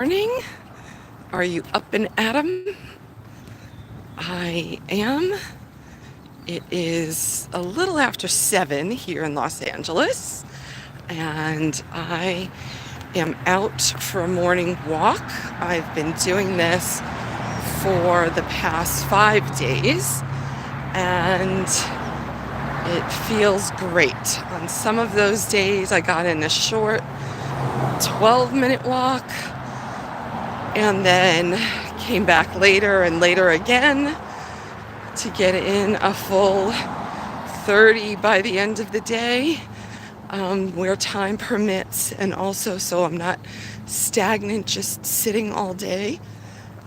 Morning. Are you up and at 'em? I am. It is a little after 7 here in Los Angeles, and I am out for a morning walk. I've been doing this for the past 5 days, and it feels great. On some of those days, I got in a short 12-minute walk and then came back later and later again to get in a full 30 by the end of the day, where time permits, and also so I'm not stagnant just sitting all day.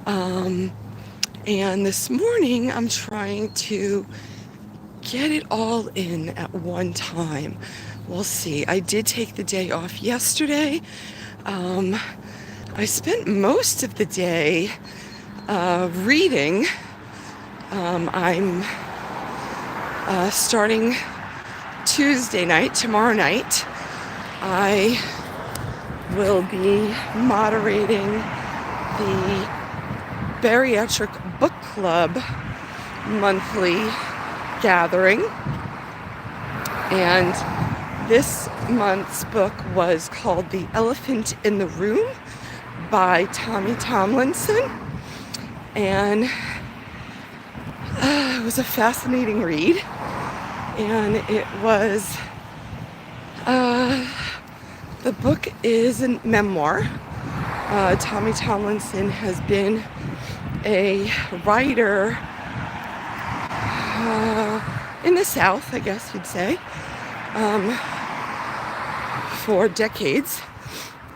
And this morning I'm trying to get it all in at one time. We'll see. I did take the day off yesterday. I spent most of the day reading. I'm starting Tuesday night, tomorrow night. I will be moderating the Bariatric Book Club monthly gathering. And this month's book was called The Elephant in the Room by Tommy Tomlinson. And it was a fascinating read. And it was, the book is a memoir. Tommy Tomlinson has been a writer in the South, I guess you'd say, for decades.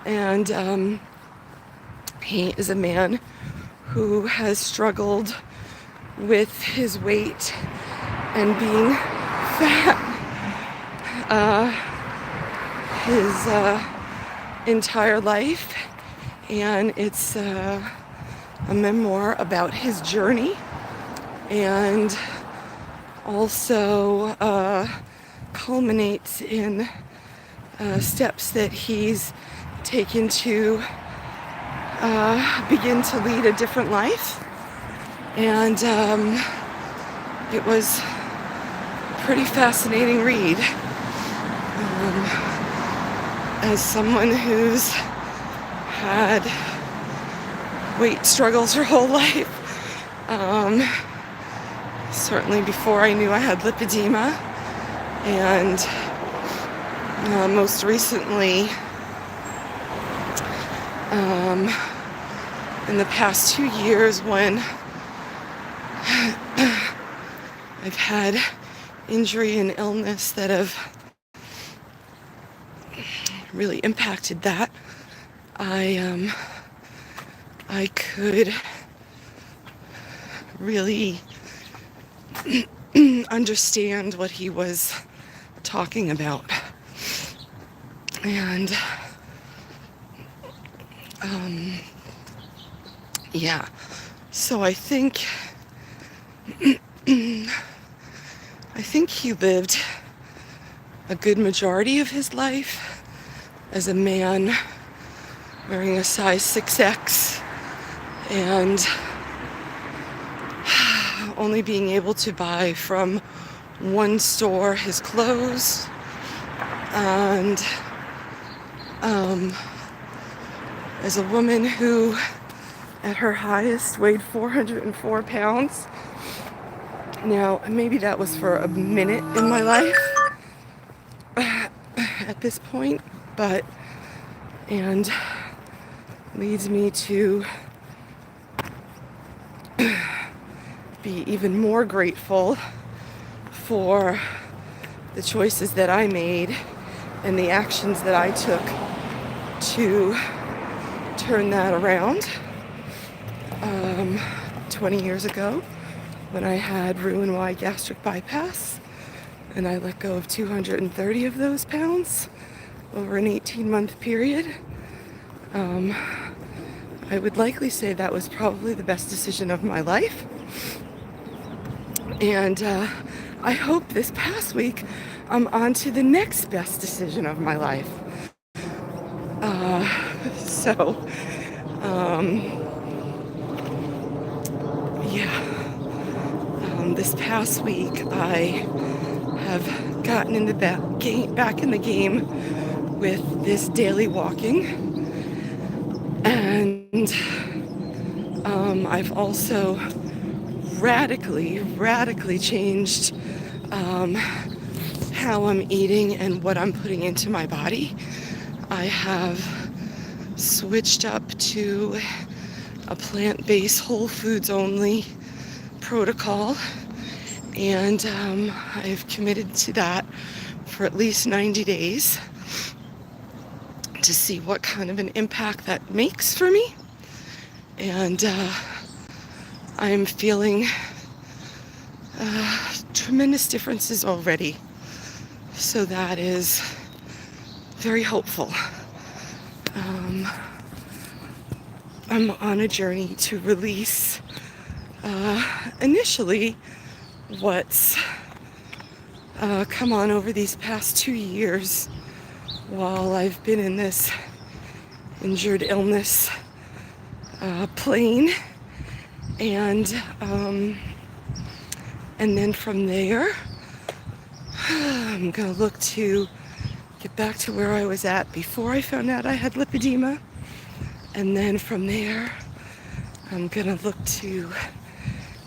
And he is a man who has struggled with his weight and being fat his entire life. And it's a memoir about his journey, and also culminates in steps that he's taken to begin to lead a different life. And it was a pretty fascinating read. As someone who's had weight struggles her whole life, certainly before I knew I had lipedema, and most recently in the past 2 years when I've had injury and illness that have really impacted that, I could really understand what he was talking about. And yeah, so I think he lived a good majority of his life as a man wearing a size 6X and only being able to buy from one store his clothes, and as a woman who at her highest weighed 404 pounds. Now, maybe that was for a minute in my life at this point, and leads me to be even more grateful for the choices that I made and the actions that I took to turn that around 20 years ago when I had Roux-en-Y gastric bypass, and I let go of 230 of those pounds over an 18-month period. I would likely say that was probably the best decision of my life. And I hope this past week I'm on to the next best decision of my life. So Yeah, this past week I have gotten in the back in the game with this daily walking, and I've also radically changed how I'm eating and what I'm putting into my body. I have switched up to a plant-based, whole foods only protocol, and I've committed to that for at least 90 days to see what kind of an impact that makes for me. And I'm feeling tremendous differences already. So that is very hopeful. I'm on a journey to release initially what's come on over these past 2 years while I've been in this injured illness plane, and then from there I'm gonna look to get back to where I was at before I found out I had lipedema, and then from there I'm gonna look to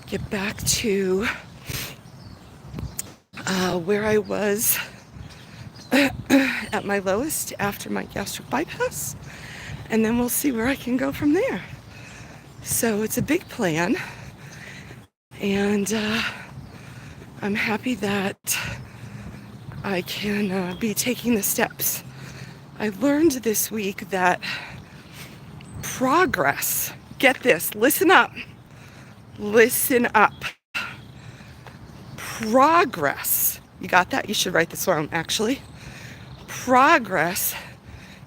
get back to where I was at my lowest after my gastric bypass, and then we'll see where I can go from there. So it's a big plan, and I'm happy that I can be taking the steps. I learned this week that progress, get this, listen up, progress, you got that? You should write this down, actually. Progress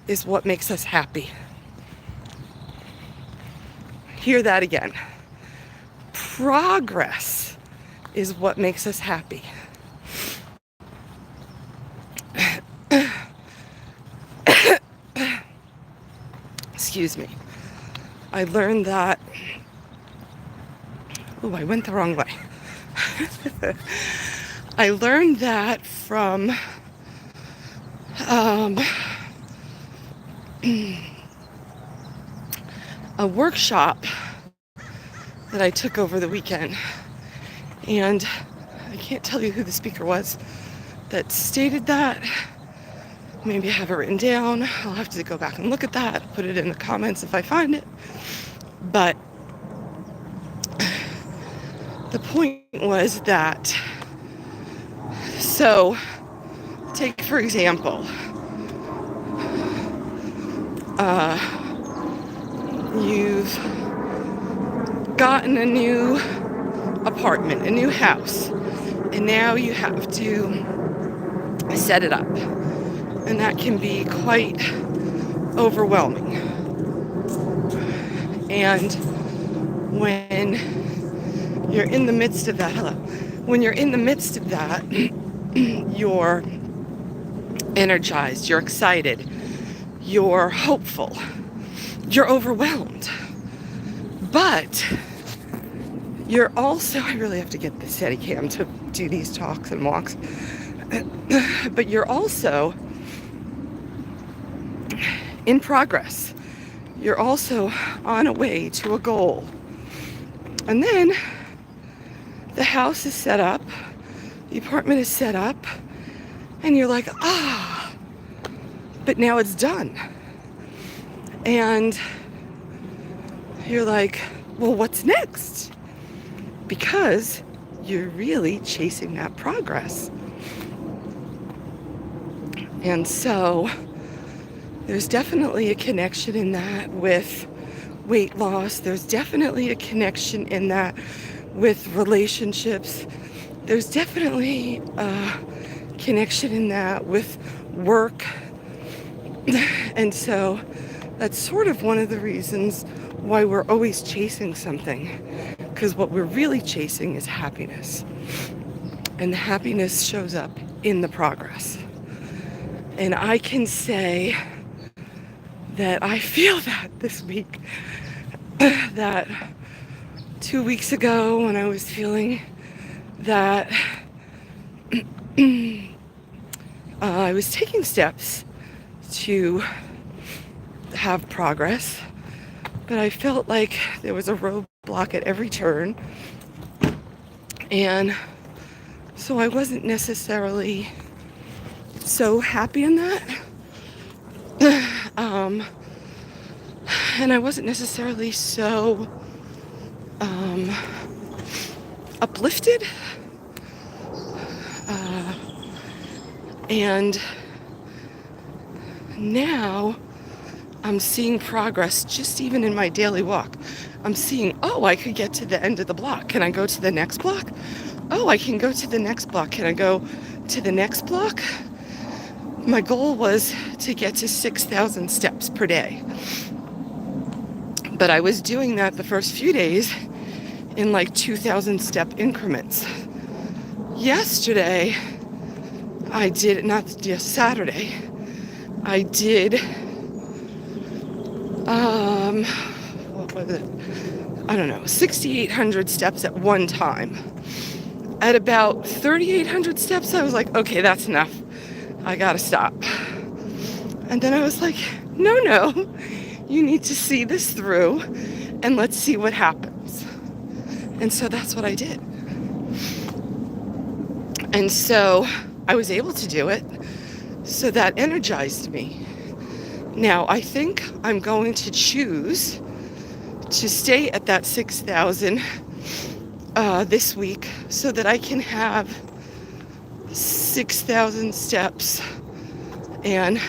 is what makes us happy. Hear that again. Progress is what makes us happy. Excuse me. I learned that. Oh, I went the wrong way. I learned that from a workshop that I took over the weekend, and I can't tell you who the speaker was that stated that. Maybe I have it written down. I'll have to go back and look at that, put it in the comments if I find it. But the point was that, so take for example, you've gotten a new apartment, a new house, and now you have to set it up. And that can be quite overwhelming. And when you're in the midst of that, when you're in the midst of that, you're energized, you're excited, you're hopeful, you're overwhelmed. But you're also, I really have to get the Steadicam to do these talks and walks, but you're also in progress. You're also on a way to a goal. And then the house is set up, the apartment is set up, and you're like, but now it's done. And you're like, well, what's next? Because you're really chasing that progress. And so there's definitely a connection in that with weight loss. There's definitely a connection in that with relationships. There's definitely a connection in that with work. And so that's sort of one of the reasons why we're always chasing something, because what we're really chasing is happiness. And the happiness shows up in the progress. And I can say that I feel that this week. that 2 weeks ago when I was feeling that I was taking steps to have progress, but I felt like there was a roadblock at every turn, and so I wasn't necessarily so happy in that. And I wasn't necessarily so uplifted. And now I'm seeing progress just even in my daily walk. I'm seeing, oh, I could get to the end of the block. Can I go to the next block? Oh, I can go to the next block. Can I go to the next block? My goal was to get to 6,000 steps per day. But I was doing that the first few days in like 2,000 step increments. Yesterday, I did, not just Saturday, I did, what was it? I don't know, 6,800 steps at one time. At about 3,800 steps, I was like, okay, that's enough. I gotta stop. And then I was like, no, you need to see this through and let's see what happens. And so that's what I did. And so I was able to do it. So that energized me. Now I think I'm going to choose to stay at that 6,000 this week so that I can have 6,000 steps and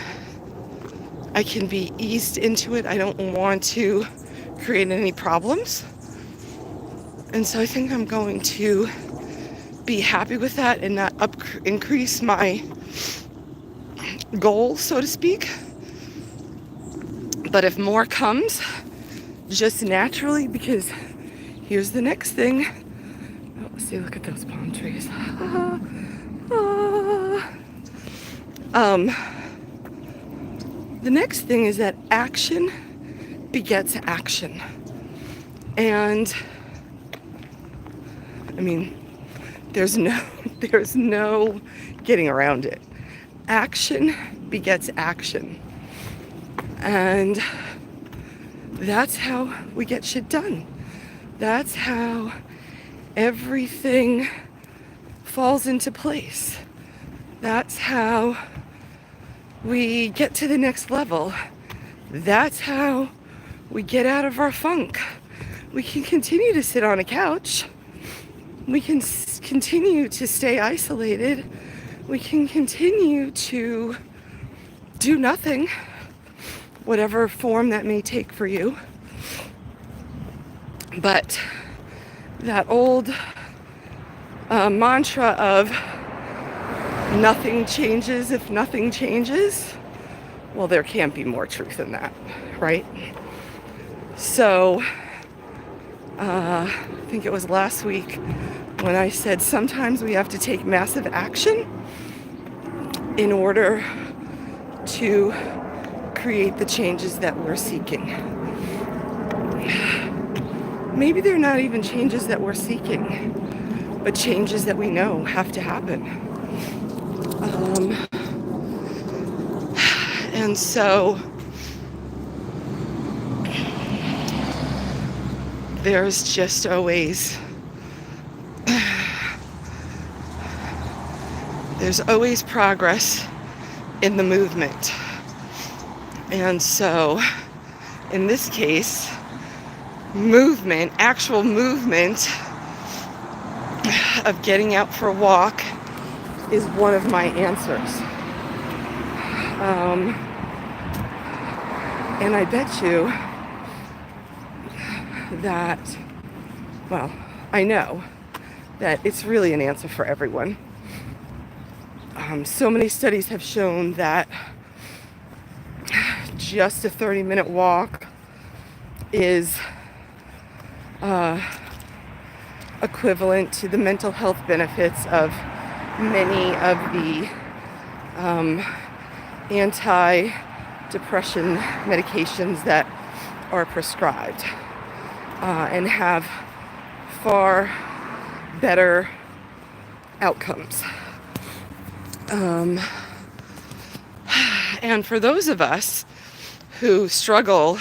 I can be eased into it. I don't want to create any problems. And so I think I'm going to be happy with that and not increase my goal, so to speak. But if more comes, just naturally, because here's the next thing. Oh, let's see, look at those palm trees. The next thing is that action begets action. And I mean, there's no getting around it. Action begets action. And that's how we get shit done. That's how everything falls into place. That's how we get to the next level. That's how we get out of our funk. We can continue to sit on a couch. We can continue to stay isolated. We can continue to do nothing, whatever form that may take for you. But that old mantra of nothing changes if nothing changes, well, there can't be more truth in that, right? So I think it was last week when I said sometimes we have to take massive action in order to create the changes that we're seeking. Maybe they're not even changes that we're seeking, but changes that we know have to happen. And so there's just always progress in the movement. And so in this case, movement, actual movement of getting out for a walk is one of my answers. And I bet you that, well, I know that it's really an answer for everyone. So many studies have shown that just a 30-minute walk is equivalent to the mental health benefits of many of the anti-depression medications that are prescribed. and have far better outcomes. And for those of us who struggle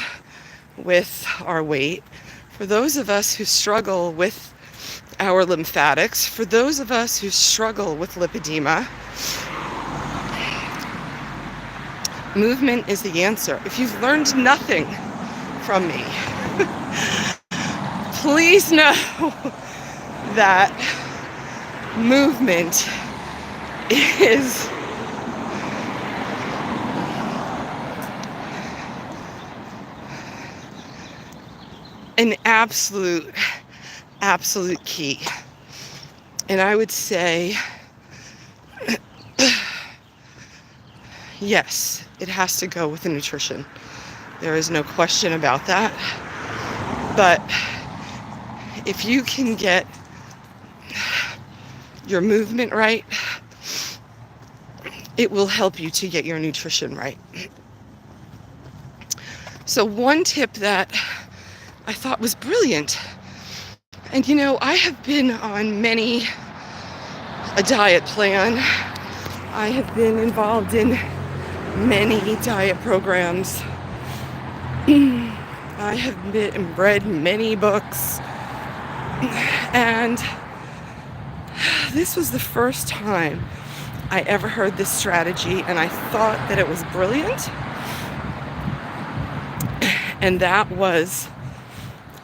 with our weight, for those of us who struggle with our lymphatics, for those of us who struggle with lipedema, movement is the answer. If you've learned nothing from me, please know that movement is an absolute key. And I would say, yes, it has to go with the nutrition. There is no question about that. But if you can get your movement right, it will help you to get your nutrition right. So one tip that I thought was brilliant, and I have been on many a diet plan. I have been involved in many diet programs. I have read many books, and this was the first time I ever heard this strategy, and I thought that it was brilliant. And that was,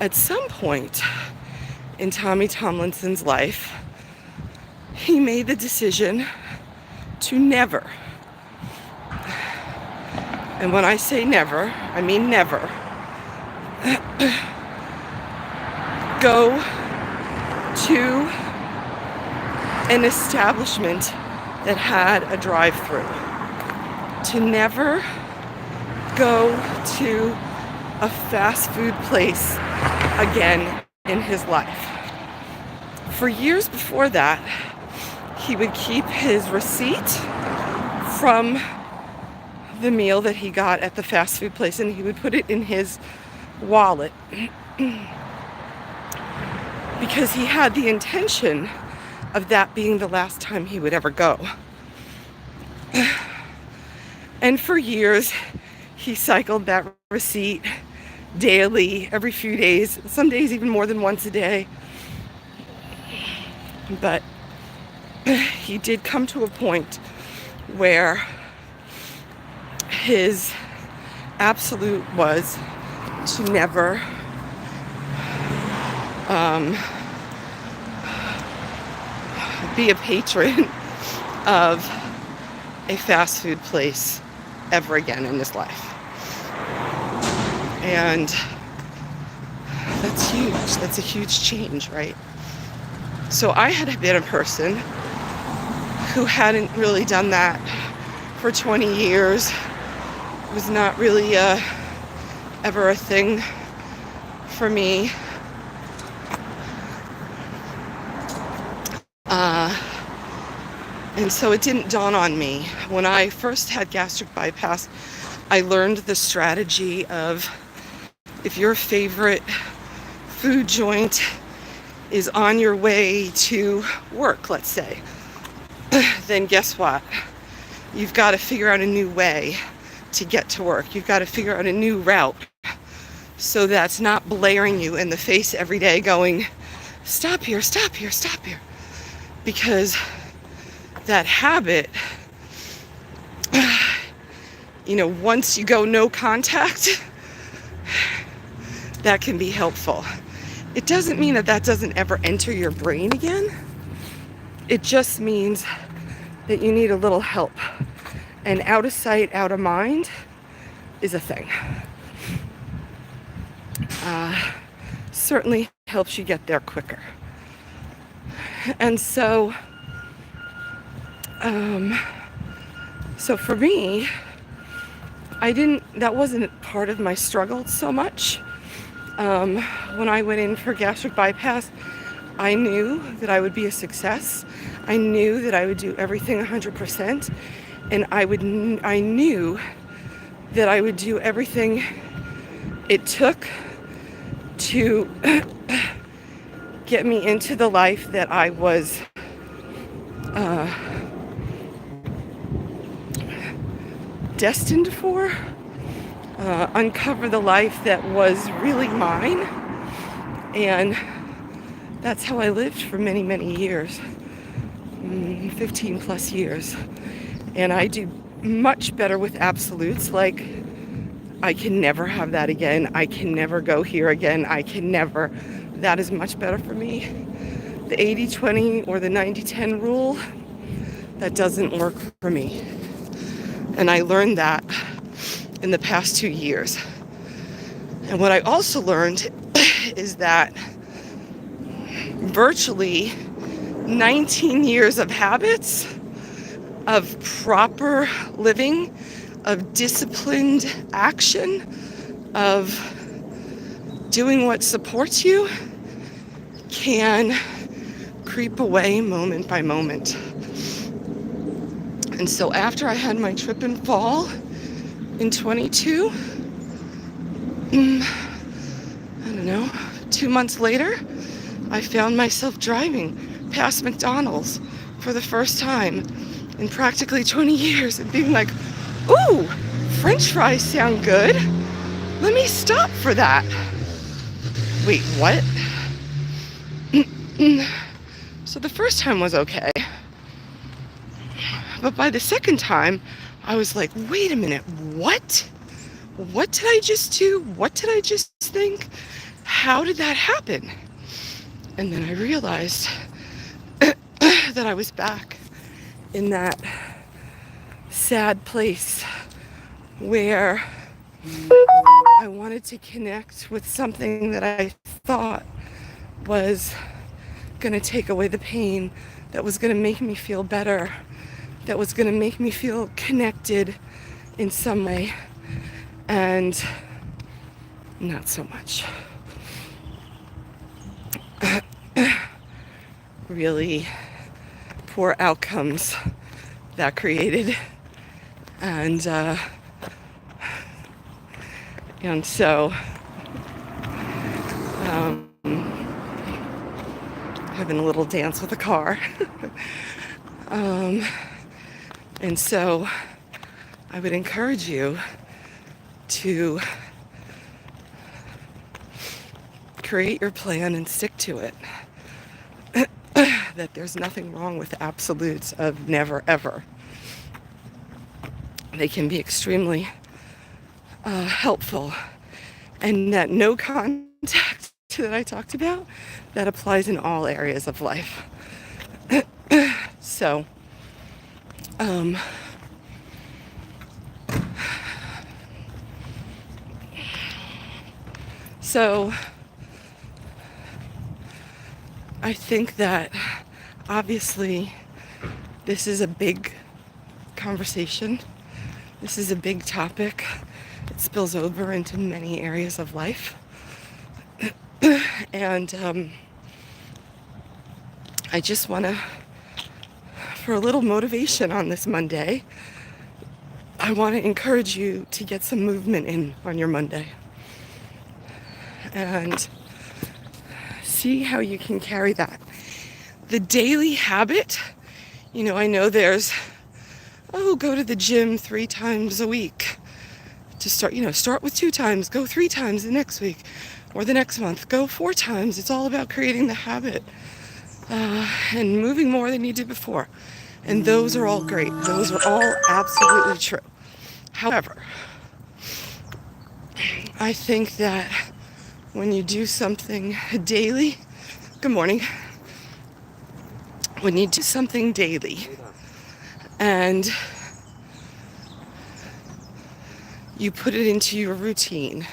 at some point in Tommy Tomlinson's life, he made the decision to never, and when I say never, I mean never, go to an establishment that had a drive-through, to never go to a fast food place again in his life. For years before that, he would keep his receipt from the meal that he got at the fast food place, and he would put it in his wallet because he had the intention of that being the last time he would ever go. And for years, he cycled that receipt daily, every few days, some days even more than once a day. But he did come to a point where his absolute was to never be a patron of a fast food place ever again in his life. And that's huge. That's a huge change, right? So I had been a person who hadn't really done that for 20 years. It was not really ever a thing for me. And so it didn't dawn on me. When I first had gastric bypass, I learned the strategy of, if your favorite food joint is on your way to work, let's say, then guess what? You've got to figure out a new way to get to work. You've got to figure out a new route so that's not blaring you in the face every day going, stop here, stop here, stop here. Because that habit, once you go no contact, that can be helpful. It doesn't mean that doesn't ever enter your brain again. It just means that you need a little help. And out of sight, out of mind is a thing. Certainly helps you get there quicker. And so for me, that wasn't part of my struggle so much. When I went in for gastric bypass, I knew that I would be a success. I knew that I would do everything 100%. And I knew that I would do everything it took to get me into the life that I was destined for, uncover the life that was really mine. And that's how I lived for many, many years, 15 plus years. And I do much better with absolutes, like I can never have that again. I can never go here again. I can never. That is much better for me. The 80-20 or the 90-10 rule, that doesn't work for me. And I learned that in the past 2 years. And what I also learned is that virtually 19 years of habits, of proper living, of disciplined action, of doing what supports you, can creep away moment by moment. And so after I had my trip and fall in 22, I don't know, 2 months later, I found myself driving past McDonald's for the first time in practically 20 years and being like, ooh, French fries sound good. Let me stop for that. Wait, what? So the first time was okay. But by the second time, I was like, wait a minute, what? What did I just do? What did I just think? How did that happen? And then I realized that I was back in that sad place where I wanted to connect with something that I thought was going to take away the pain, that was going to make me feel better, that was going to make me feel connected in some way, and not so much. Really poor outcomes that created, and so having a little dance with the car. And so I would encourage you to create your plan and stick to it. That there's nothing wrong with absolutes of never ever. They can be extremely helpful. And that no contact that I talked about, that applies in all areas of life. So, I think that obviously this is a big conversation. This is a big topic. It spills over into many areas of life. And I just want to, for a little motivation on this Monday, I want to encourage you to get some movement in on your Monday. And see how you can carry that. The daily habit, I know there's, go to the gym 3 times a week to start, start with 2 times, go 3 times the next week or the next month, go 4 times. It's all about creating the habit and moving more than you did before. And those are all great. Those are all absolutely true. However, I think that when you do something daily, good morning, when you do something daily and you put it into your routine,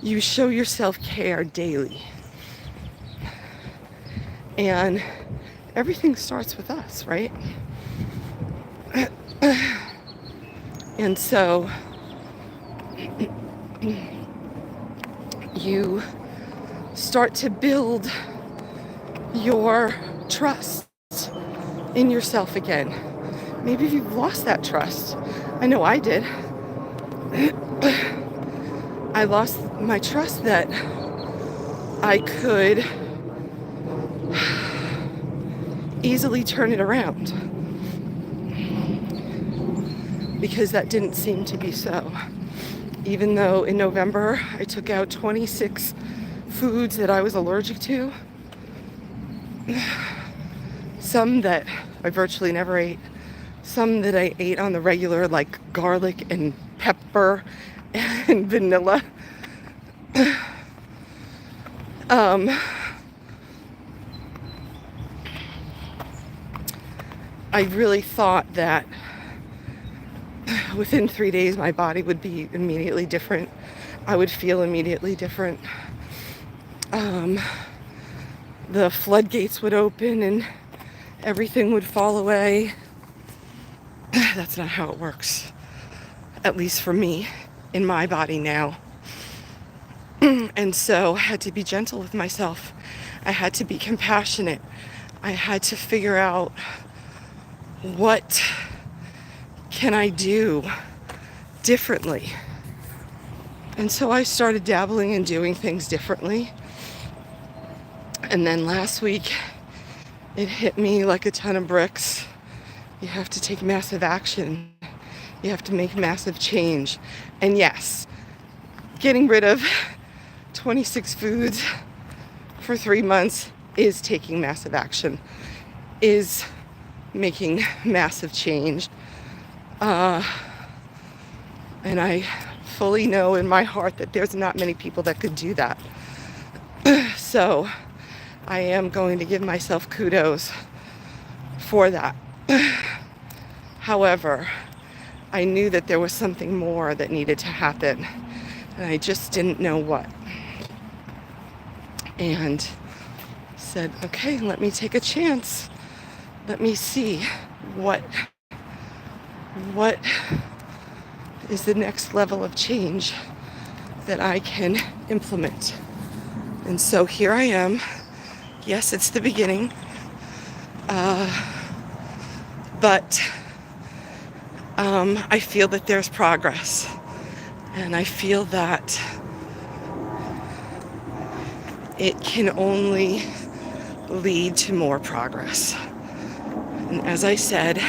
you show yourself care daily. And everything starts with us, right? And so you start to build your trust in yourself again. Maybe you've lost that trust. I know I did. I lost my trust that I could easily turn it around, because that didn't seem to be so. Even though in November I took out 26 foods that I was allergic to, some that I virtually never ate, some that I ate on the regular, like garlic and pepper and vanilla. I really thought that within 3 days my body would be immediately different. I would feel immediately different. The floodgates would open and everything would fall away. That's not how it works, at least for me, in my body now. And so I had to be gentle with myself. I had to be compassionate. I had to figure out, what can I do differently? And so I started dabbling and doing things differently. And then last week, it hit me like a ton of bricks. You have to take massive action. You have to make massive change. And yes, getting rid of 26 foods for 3 months is taking massive action, is making massive change. And I fully know in my heart that there's not many people that could do that. So I am going to give myself kudos for that. However, I knew that there was something more that needed to happen, and I just didn't know what. And said, okay, let me take a chance. Let me see what is the next level of change that I can implement. And so here I am. Yes, it's the beginning. But I feel that there's progress. And I feel that it can only lead to more progress. And as I said,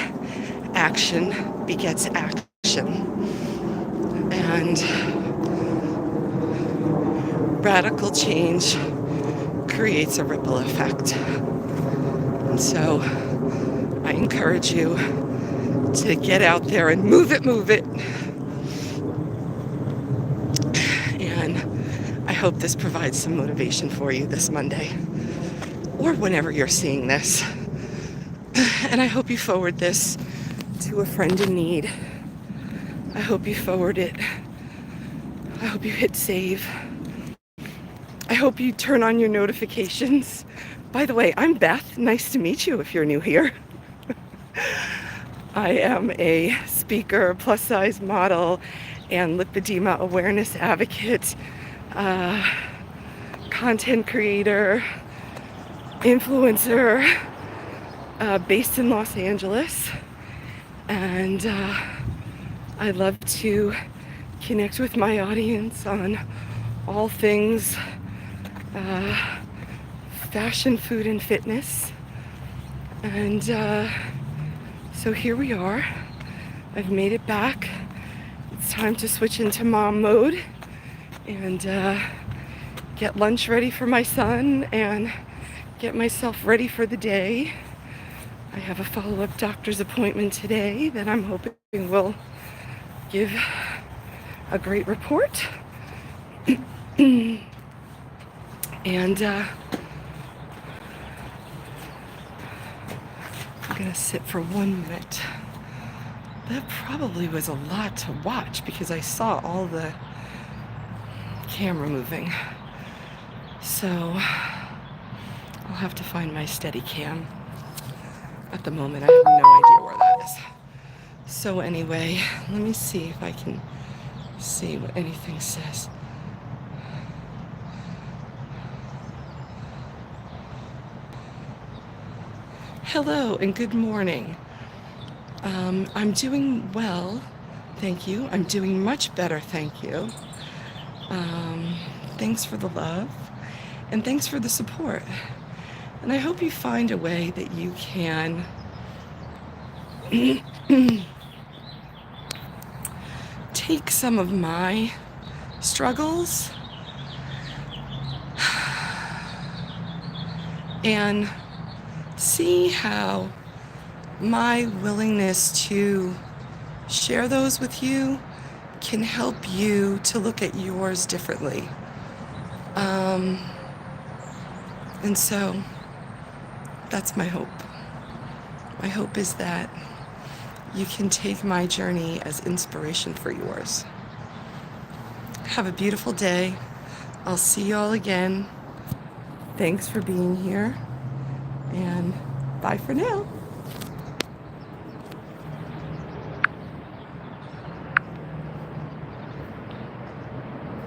action begets action. And radical change creates a ripple effect. And so I encourage you to get out there and move it. And I hope this provides some motivation for you this Monday, or whenever you're seeing this. And I hope you forward this to a friend in need. I hope you forward it. I hope you hit save. I hope you turn on your notifications. By the way, I'm Beth. Nice to meet you if you're new here. I am a speaker, plus-size model, and lipedema awareness advocate, content creator, influencer, based in Los Angeles. And I love to connect with my audience on all things fashion, food, and fitness. And so here we are. I've made it back. It's time to switch into mom mode and get lunch ready for my son and get myself ready for the day. I have a follow-up doctor's appointment today that I'm hoping will give a great report. And I'm gonna sit for 1 minute. That probably was a lot to watch because I saw all the camera moving. So I'll have to find my steady cam. At the moment, I have no idea where that is. So anyway, let me see if I can see what anything says. Hello and good morning. I'm doing well, thank you. I'm doing much better, thank you. Um, Thanks for the love, and thanks for the support. And I hope you find a way that you can take some of my struggles and see how my willingness to share those with you can help you to look at yours differently. And so that's my hope. My hope is that you can take my journey as inspiration for yours. Have a beautiful day. I'll see you all again. Thanks for being here, and bye for now.